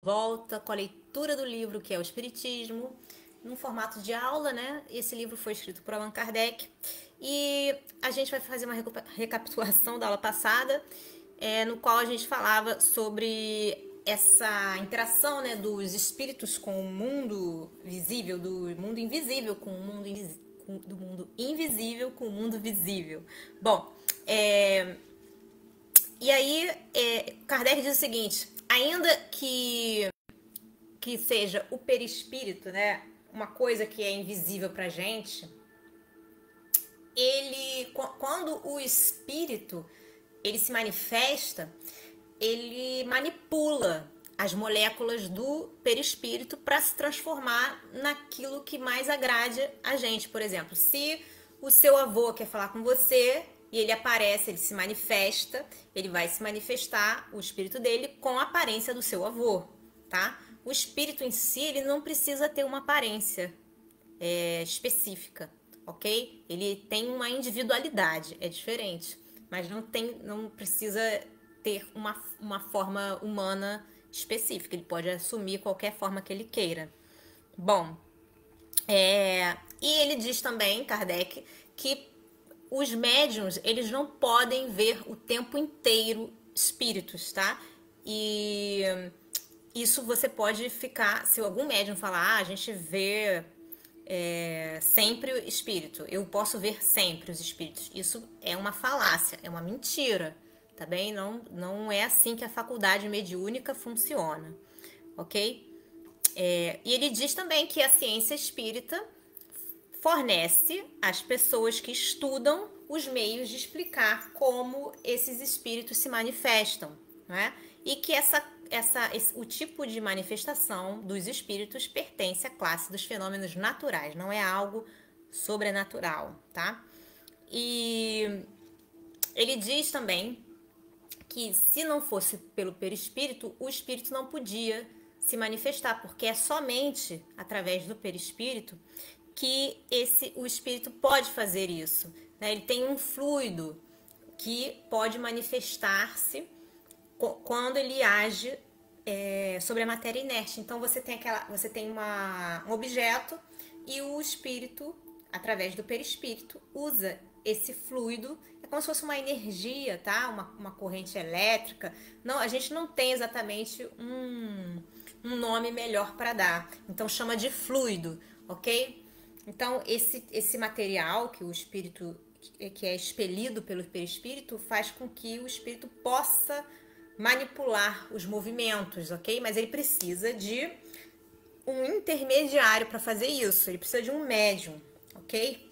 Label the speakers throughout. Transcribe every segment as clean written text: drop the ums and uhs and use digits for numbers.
Speaker 1: Volta com a leitura do livro que é o Espiritismo, num formato de aula, né? Esse livro foi escrito por Allan Kardec e a gente vai fazer uma recapitulação da aula passada, no qual a gente falava sobre essa interação, né, dos espíritos com o mundo visível, do mundo invisível com o mundo do mundo invisível com o mundo visível. Bom, e aí Kardec diz o seguinte: ainda que seja o perispírito, né, uma coisa que é invisível pra gente, quando o espírito ele se manifesta, ele manipula as moléculas do perispírito para se transformar naquilo que mais agrade a gente. Por exemplo, se o seu avô quer falar com você e ele aparece, ele se manifesta, ele vai se manifestar, o espírito dele, com a aparência do seu avô, tá? O espírito em si, ele não precisa ter uma aparência específica, ok? Ele tem uma individualidade, é diferente, mas não precisa ter uma forma humana específica, ele pode assumir qualquer forma que ele queira. Bom, e ele diz também, Kardec, que os médiuns, eles não podem ver o tempo inteiro espíritos, tá? E isso você pode ficar, se algum médium falar, a gente vê sempre o espírito, eu posso ver sempre os espíritos, isso é uma falácia, é uma mentira, tá bem? Não é assim que a faculdade mediúnica funciona, ok? E ele diz também que a ciência espírita fornece às pessoas que estudam os meios de explicar como esses espíritos se manifestam, né? E que o tipo de manifestação dos espíritos pertence à classe dos fenômenos naturais, não é algo sobrenatural, tá? E ele diz também que se não fosse pelo perispírito, o espírito não podia se manifestar, porque é somente através do perispírito que o espírito pode fazer isso, né? Ele tem um fluido que pode manifestar-se quando ele age sobre a matéria inerte. Então você tem um objeto e o espírito, através do perispírito, usa esse fluido. É como se fosse uma energia, tá? Uma corrente elétrica. Não, a gente não tem exatamente um nome melhor para dar. Então chama de fluido, ok? Então esse material que o espírito, que é expelido pelo perispírito, faz com que o espírito possa manipular os movimentos, ok? Mas ele precisa de um intermediário para fazer isso. Ele precisa de um médium, ok?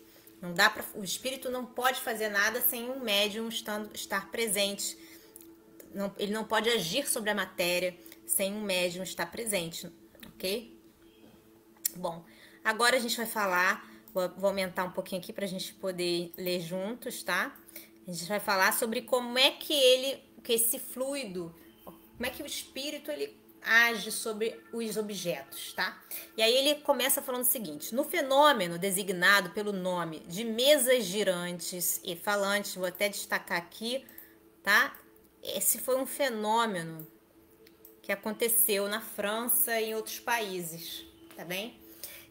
Speaker 1: O espírito não pode fazer nada sem um médium estar presente. Ele não pode agir sobre a matéria sem um médium estar presente, ok? Bom, agora a gente vai falar, vou aumentar um pouquinho aqui para a gente poder ler juntos, tá? A gente vai falar sobre como é que esse fluido, como é que o espírito ele age sobre os objetos, tá? E aí ele começa falando o seguinte: no fenômeno designado pelo nome de mesas girantes e falantes, vou até destacar aqui, tá? Esse foi um fenômeno que aconteceu na França e em outros países, tá bem?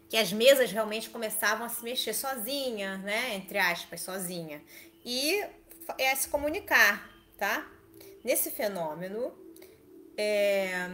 Speaker 1: Que as mesas realmente começavam a se mexer sozinha, né? Entre aspas, sozinha. E a se comunicar, tá? Nesse fenômeno, é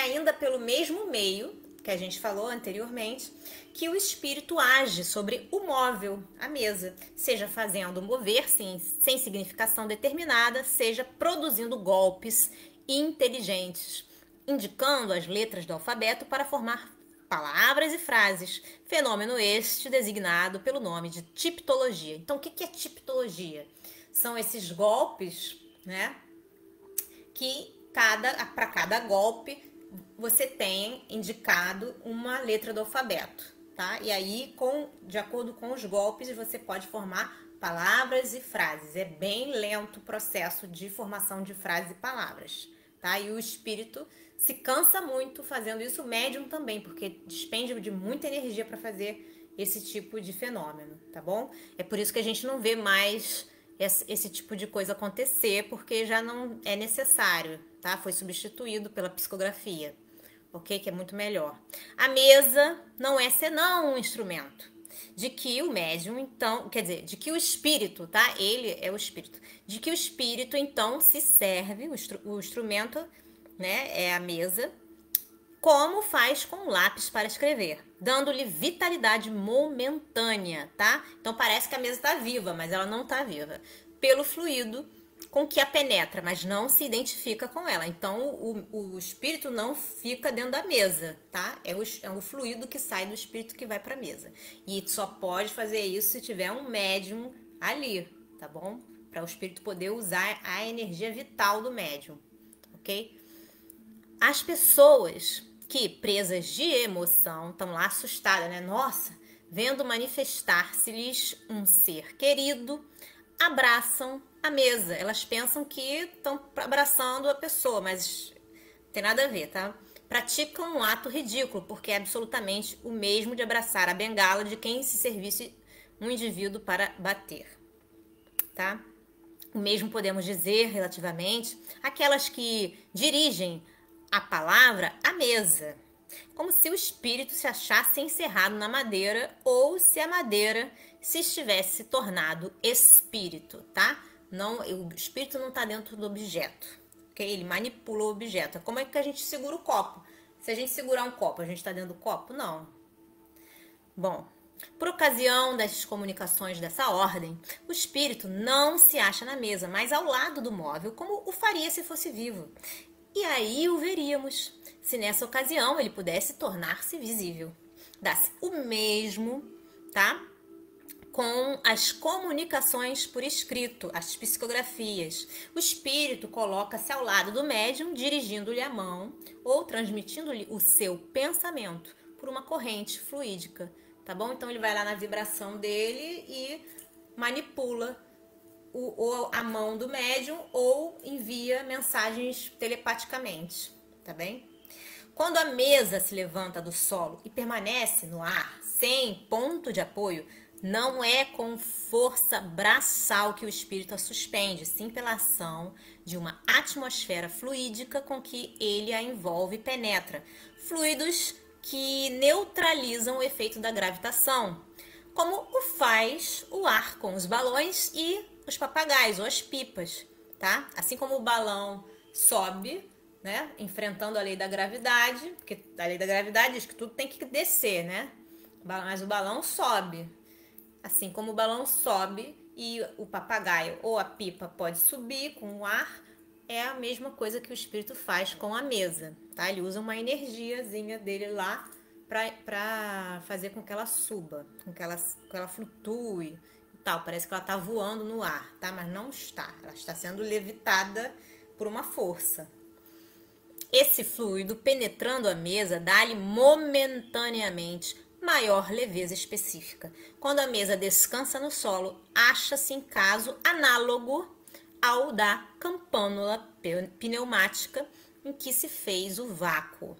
Speaker 1: ainda pelo mesmo meio que a gente falou anteriormente, que o espírito age sobre o móvel, a mesa, seja fazendo mover-se sem significação determinada, seja produzindo golpes inteligentes, indicando as letras do alfabeto para formar palavras e frases, fenômeno este designado pelo nome de tipologia. Então, o que é tipologia? São esses golpes, né, que para cada golpe você tem indicado uma letra do alfabeto, tá? E aí, de acordo com os golpes, você pode formar palavras e frases. É bem lento o processo de formação de frases e palavras, tá? E o espírito se cansa muito fazendo isso, o médium também, porque despende de muita energia para fazer esse tipo de fenômeno, tá bom? É por isso que a gente não vê mais esse tipo de coisa acontecer, porque já não é necessário, tá? Foi substituído pela psicografia, ok? Que é muito melhor. A mesa não é senão um instrumento. De que o médium, então, quer dizer, de que o espírito, tá? Ele é o espírito. De que o espírito, então, se serve, o instrumento, né, é a mesa, como faz com o lápis para escrever, dando-lhe vitalidade momentânea, tá? Então parece que a mesa está viva, mas ela não está viva. Pelo fluido com que a penetra, mas não se identifica com ela. Então o espírito não fica dentro da mesa, tá? É o fluido que sai do espírito que vai para a mesa. E só pode fazer isso se tiver um médium ali, tá bom? Para o espírito poder usar a energia vital do médium, ok? As pessoas que, presas de emoção, estão lá assustadas, né? Nossa, vendo manifestar-se-lhes um ser querido, abraçam a mesa. Elas pensam que estão abraçando a pessoa, mas não tem nada a ver, tá? Praticam um ato ridículo, porque é absolutamente o mesmo de abraçar a bengala de quem se servisse um indivíduo para bater, tá? O mesmo podemos dizer relativamente àquelas que dirigem a palavra à mesa, como se o espírito se achasse encerrado na madeira ou se a madeira se estivesse tornado espírito, tá? Não, o espírito não está dentro do objeto, ok? Ele manipula o objeto. Como é que a gente segura o copo? Se a gente segurar um copo, a gente está dentro do copo? Não. Bom, por ocasião das comunicações dessa ordem, o espírito não se acha na mesa, mas ao lado do móvel, como o faria se fosse vivo. E aí o veríamos, se nessa ocasião ele pudesse tornar-se visível. Dá-se o mesmo, tá? Com as comunicações por escrito, as psicografias. O espírito coloca-se ao lado do médium, dirigindo-lhe a mão ou transmitindo-lhe o seu pensamento por uma corrente fluídica, tá bom? Então ele vai lá na vibração dele e manipula ou a mão do médium ou envia mensagens telepaticamente, tá bem? Quando a mesa se levanta do solo e permanece no ar, sem ponto de apoio, não é com força braçal que o espírito a suspende, sim pela ação de uma atmosfera fluídica com que ele a envolve e penetra. Fluidos que neutralizam o efeito da gravitação, como o faz o ar com os balões e os papagaios ou as pipas, tá? Assim como o balão sobe, né, enfrentando a lei da gravidade, porque a lei da gravidade diz que tudo tem que descer, né? Mas o balão sobe. Assim como o balão sobe e o papagaio ou a pipa pode subir com o ar, é a mesma coisa que o espírito faz com a mesa, tá? Ele usa uma energiazinha dele lá para fazer com que ela suba, com que ela flutue e tal. Parece que ela tá voando no ar, tá? Mas não está. Ela está sendo levitada por uma força. Esse fluido penetrando a mesa dá-lhe momentaneamente maior leveza específica. Quando a mesa descansa no solo, acha-se em caso análogo ao da campânula pneumática em que se fez o vácuo.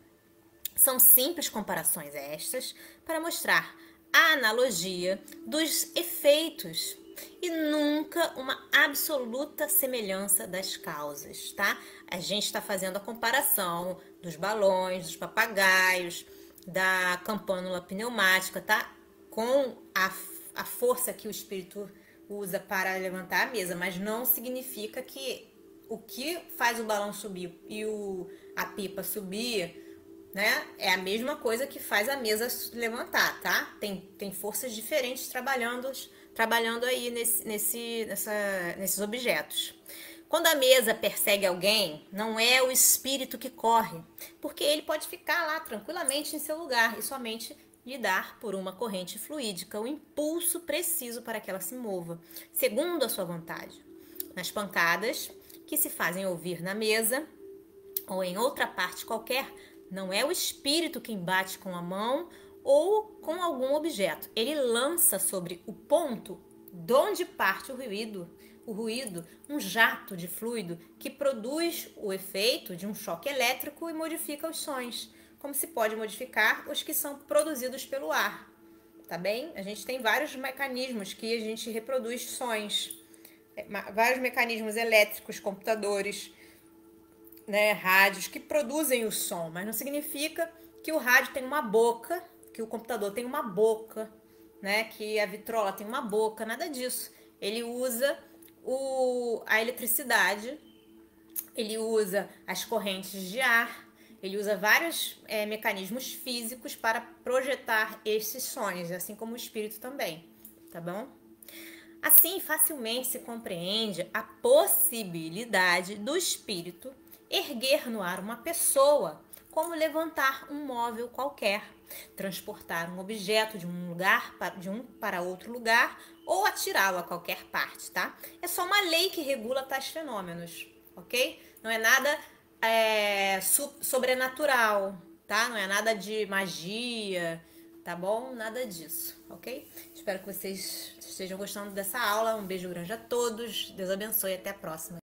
Speaker 1: São simples comparações estas para mostrar a analogia dos efeitos e nunca uma absoluta semelhança das causas, tá? A gente está fazendo a comparação dos balões, dos papagaios, da campânula pneumática, tá? Com a força que o espírito usa para levantar a mesa, mas não significa que o que faz o balão subir e a pipa subir, né, é a mesma coisa que faz a mesa levantar, tá? Tem forças diferentes trabalhando aí nesses objetos. Quando a mesa persegue alguém, não é o espírito que corre, porque ele pode ficar lá tranquilamente em seu lugar e somente lhe dar por uma corrente fluídica o impulso preciso para que ela se mova, segundo a sua vontade. Nas pancadas que se fazem ouvir na mesa ou em outra parte qualquer, não é o espírito quem bate com a mão ou com algum objeto. Ele lança sobre o ponto de onde parte o ruído, um jato de fluido que produz o efeito de um choque elétrico e modifica os sons, como se pode modificar os que são produzidos pelo ar, tá bem? A gente tem vários mecanismos que a gente reproduz sons, vários mecanismos elétricos, computadores, né, rádios que produzem o som, mas não significa que o rádio tem uma boca, que o computador tem uma boca, né, que a vitrola tem uma boca, nada disso. Ele usa a eletricidade, ele usa as correntes de ar, ele usa vários mecanismos físicos para projetar esses sons, assim como o espírito também, tá bom? Assim, facilmente se compreende a possibilidade do espírito erguer no ar uma pessoa, como levantar um móvel qualquer, transportar um objeto de um lugar de um para outro lugar ou atirá-lo a qualquer parte, tá? É só uma lei que regula tais fenômenos, ok? Não é nada sobrenatural, tá? Não é nada de magia, tá bom? Nada disso, ok? Espero que vocês estejam gostando dessa aula. Um beijo grande a todos. Deus abençoe e até a próxima.